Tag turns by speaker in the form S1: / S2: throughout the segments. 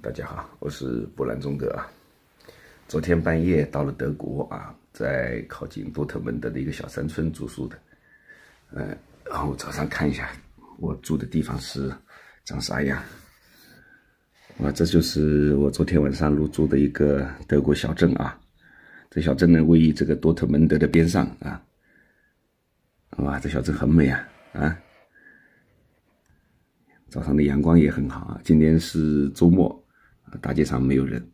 S1: 大家好，我是波兰中德啊。昨天半夜到了德国啊，在靠近多特蒙德的一个小山村住宿的。然后早上看一下我住的地方是长啥样。这就是我昨天晚上入住的一个德国小镇啊。这小镇呢位于这个多特蒙德的边上啊。这小镇很美啊。早上的阳光也很好啊，今天是周末，大街上没有人。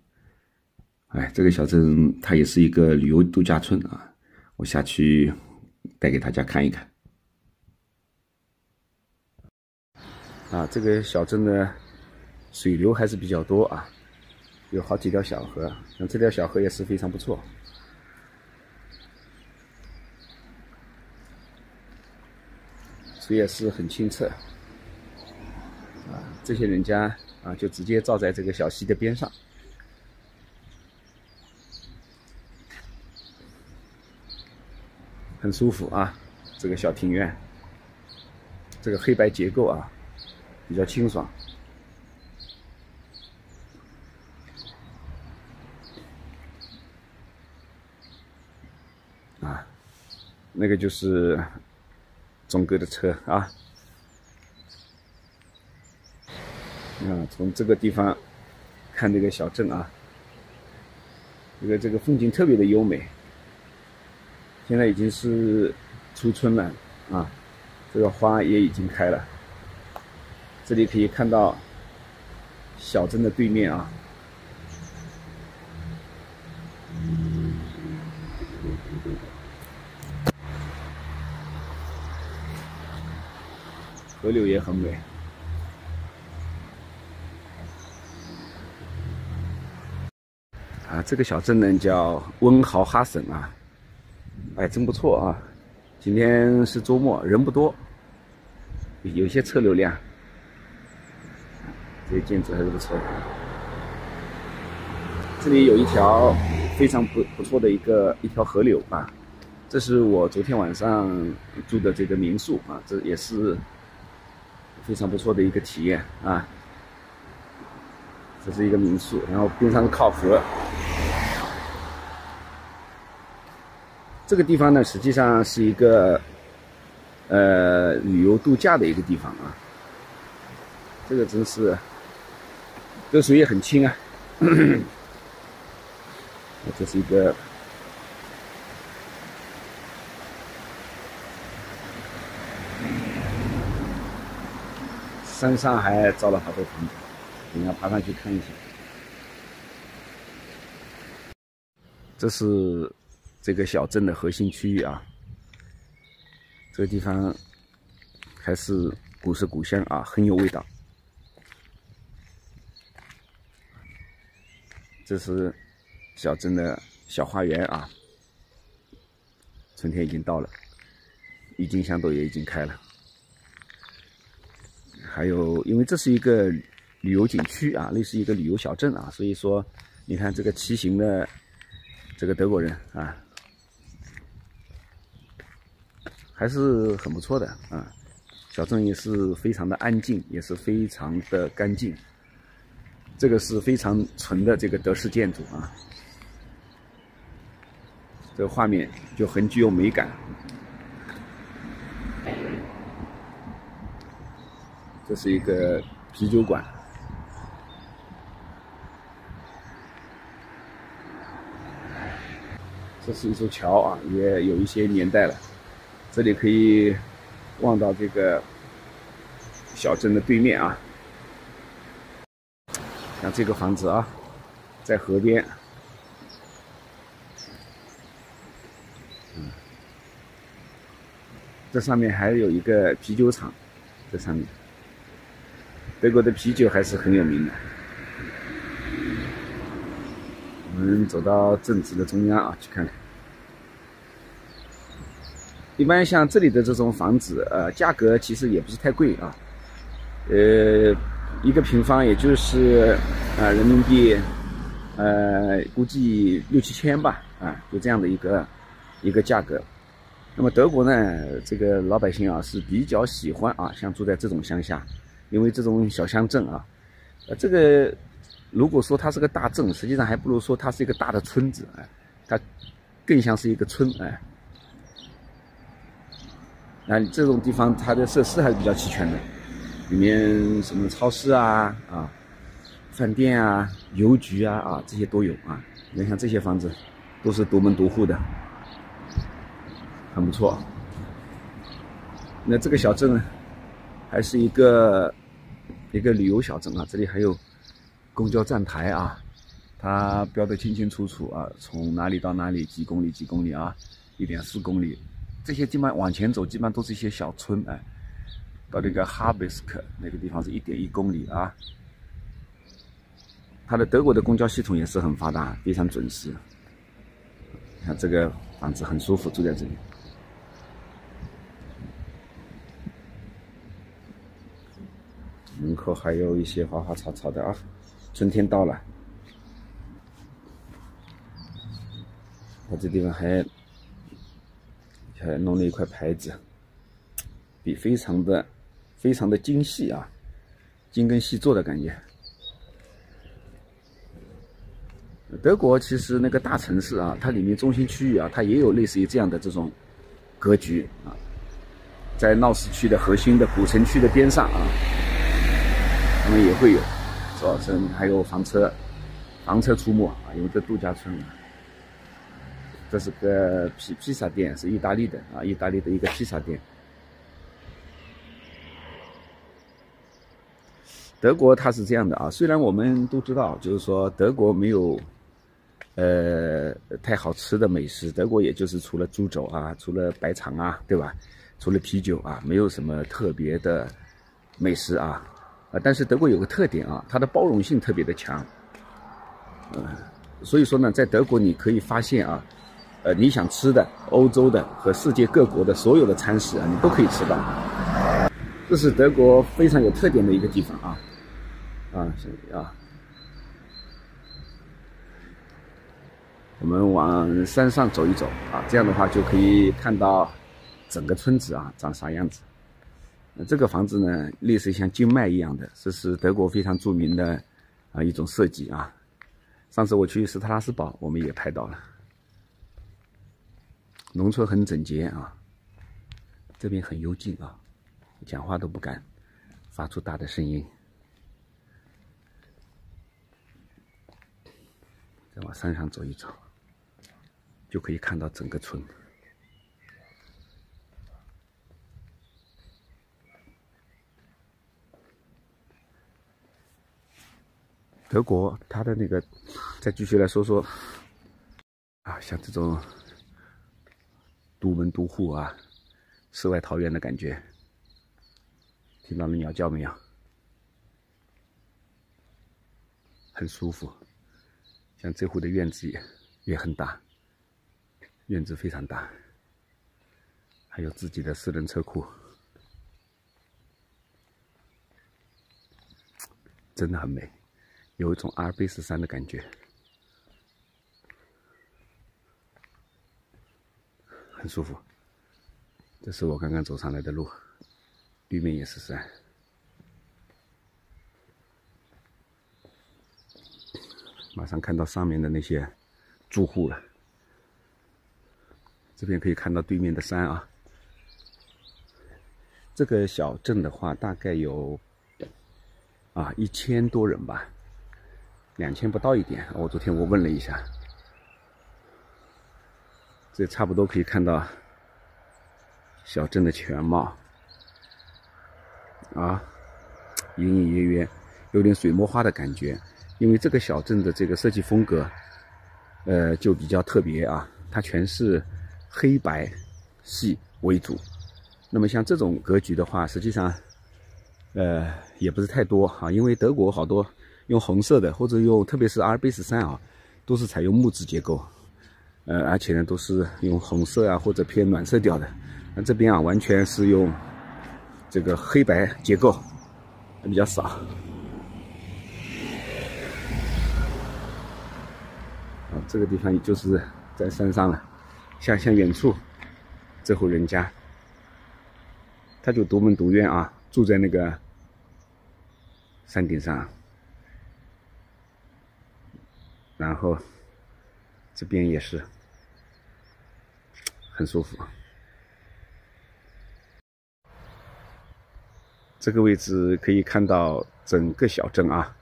S1: 这个小镇它也是一个旅游度假村啊，我下去带给大家看一看。这个小镇呢，水流还是比较多啊，有好几条小河，像这条小河也是非常不错。水也是很清澈。这些人家就直接照在这个小溪的边上，很舒服啊。这个小庭院，这个黑白结构啊，比较清爽。那个就是钟哥的车啊。从这个地方看这个小镇啊，这个风景特别的优美。现在已经是初春了啊，这个花也已经开了。这里可以看到小镇的对面啊，河流也很美。这个小镇呢叫温豪哈省啊，真不错啊。今天是周末，人不多，有些车流量，这些建筑还是不错的。这里有一条非常不错的一条河流啊，这是我昨天晚上住的这个民宿啊，这也是非常不错的一个体验啊。这是一个民宿，然后边上靠河。这个地方呢，实际上是一个旅游度假的一个地方啊。这个真是，这水也很清啊。这是一个山上还造了好多房子，你要爬上去看一下。这是这个小镇的核心区域啊，这个地方还是古色古香啊，很有味道。这是小镇的小花园啊，春天已经到了，郁金香都也已经开了。还有，因为这是一个旅游景区啊，类似一个旅游小镇啊，所以说你看这个骑行的这个德国人啊，还是很不错的啊。小镇也是非常的安静，也是非常的干净。这个是非常纯的这个德式建筑啊，这个画面就很具有美感。这是一个啤酒馆，这是一座桥啊，也有一些年代了。这里可以望到这个小镇的对面啊，像这个房子啊，在河边。这上面还有一个啤酒厂，这上面。德国的啤酒还是很有名的。我们走到镇子的中央啊，去看看。一般像这里的这种房子，价格其实也不是太贵啊。一个平方也就是人民币，估计6、7千吧，就这样的一个价格。那么德国呢，这个老百姓啊是比较喜欢像住在这种乡下。因为这种小乡镇啊，这个如果说它是个大镇，实际上还不如说它是一个大的村子，哎，它更像是一个村，哎。那这种地方它的设施还是比较齐全的，里面什么超市啊、饭店啊、邮局啊、这些都有啊。你看这些房子都是独门独户的，很不错。那这个小镇呢，还是一个旅游小镇啊，这里还有公交站台啊，它标得清清楚楚啊，从哪里到哪里几公里啊，1.4公里。这些地方往前走，基本上都是一些小村，哎，到那个哈贝斯克那个地方是1.1公里啊。它的德国的公交系统也是很发达，非常准时。看这个房子很舒服，住在这里。门口还有一些花花草草的啊，春天到了。它这地方还弄了一块牌子，非常的精细啊，精耕细作的感觉。德国其实那个大城市啊，它里面中心区域啊，它也有类似于这样的这种格局啊，在闹市区的核心的古城区的边上啊，他们也会有，是吧？还有房车出没啊，有个度假村啊。这是个披萨店，是意大利的啊，意大利的一个披萨店。德国它是这样的啊，虽然我们都知道，就是说德国没有太好吃的美食，德国也就是除了猪肘啊，除了白肠啊，对吧？除了啤酒啊，没有什么特别的美食啊。但是德国有个特点啊，它的包容性特别的强。所以说呢，在德国你可以发现啊。你想吃的欧洲的和世界各国的所有的餐食啊，你都可以吃到。这是德国非常有特点的一个地方啊，我们往山上走一走啊，这样的话就可以看到整个村子啊长啥样子。这个房子呢，类似像经脉一样的，这是德国非常著名的一种设计啊。上次我去斯特拉斯堡，我们也拍到了。农村很整洁啊，这边很幽静啊，讲话都不敢发出大的声音。再往山上走一走，就可以看到整个村。德国它的那个，再继续来说说啊，像这种独门独户啊，世外桃源的感觉。听到了鸟叫没有？很舒服。像这户的院子也很大，院子非常大，还有自己的私人车库，真的很美，有一种阿尔卑斯山的感觉，很舒服。这是我刚刚走上来的路，对面也是山。马上看到上面的那些住户了，这边可以看到对面的山啊。这个小镇的话，大概有1000多人吧，2000不到一点。昨天我问了一下，这差不多可以看到小镇的全貌啊，隐隐约约有点水墨画的感觉。因为这个小镇的这个设计风格，就比较特别啊，它全是黑白系为主。那么像这种格局的话，实际上，也不是太多啊，因为德国好多用红色的，或者用特别是阿尔卑斯山啊，都是采用木质结构，而且呢都是用红色啊或者偏暖色调的。那这边啊完全是用这个黑白结构，比较少。这个地方就是在山上了，像远处这户人家，他就独门独院啊，住在那个山顶上。然后这边也是很舒服。这个位置可以看到整个小镇啊，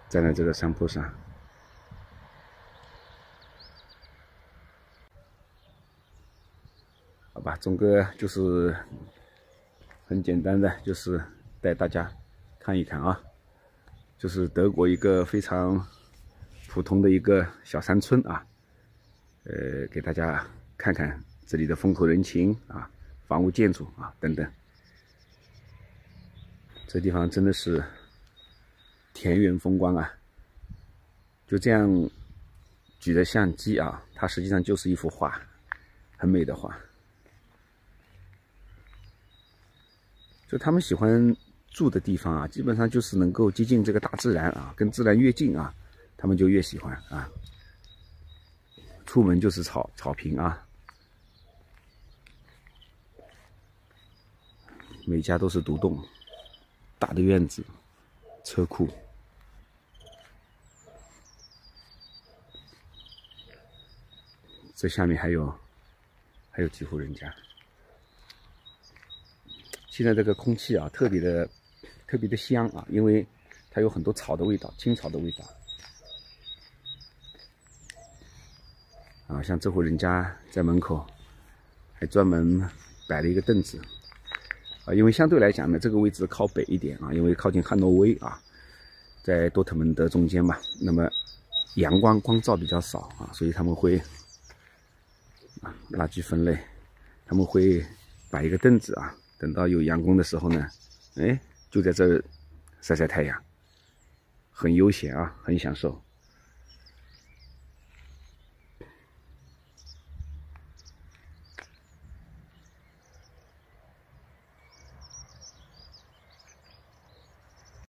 S1: 站在这个山坡上。好吧，钟哥就是很简单的，就是带大家看一看啊，就是德国一个非常普通的一个小山村啊，给大家看看这里的风土人情啊，房屋建筑啊等等。这地方真的是田园风光啊！就这样举着相机啊，它实际上就是一幅画，很美的画。就他们喜欢住的地方啊，基本上就是能够接近这个大自然啊，跟自然越近啊，他们就越喜欢啊。出门就是草坪啊，每家都是独栋，大的院子，车库。这下面还有几户人家。现在这个空气啊，特别的香啊，因为它有很多草的味道，青草的味道。啊，像这户人家在门口还专门摆了一个凳子，啊，因为相对来讲呢，这个位置靠北一点啊，因为靠近汉诺威啊，在多特蒙德中间嘛，那么阳光光照比较少啊，所以他们会啊垃圾分类，他们会摆一个凳子啊。等到有阳光的时候呢，哎，就在这儿晒晒太阳，很悠闲啊，很享受。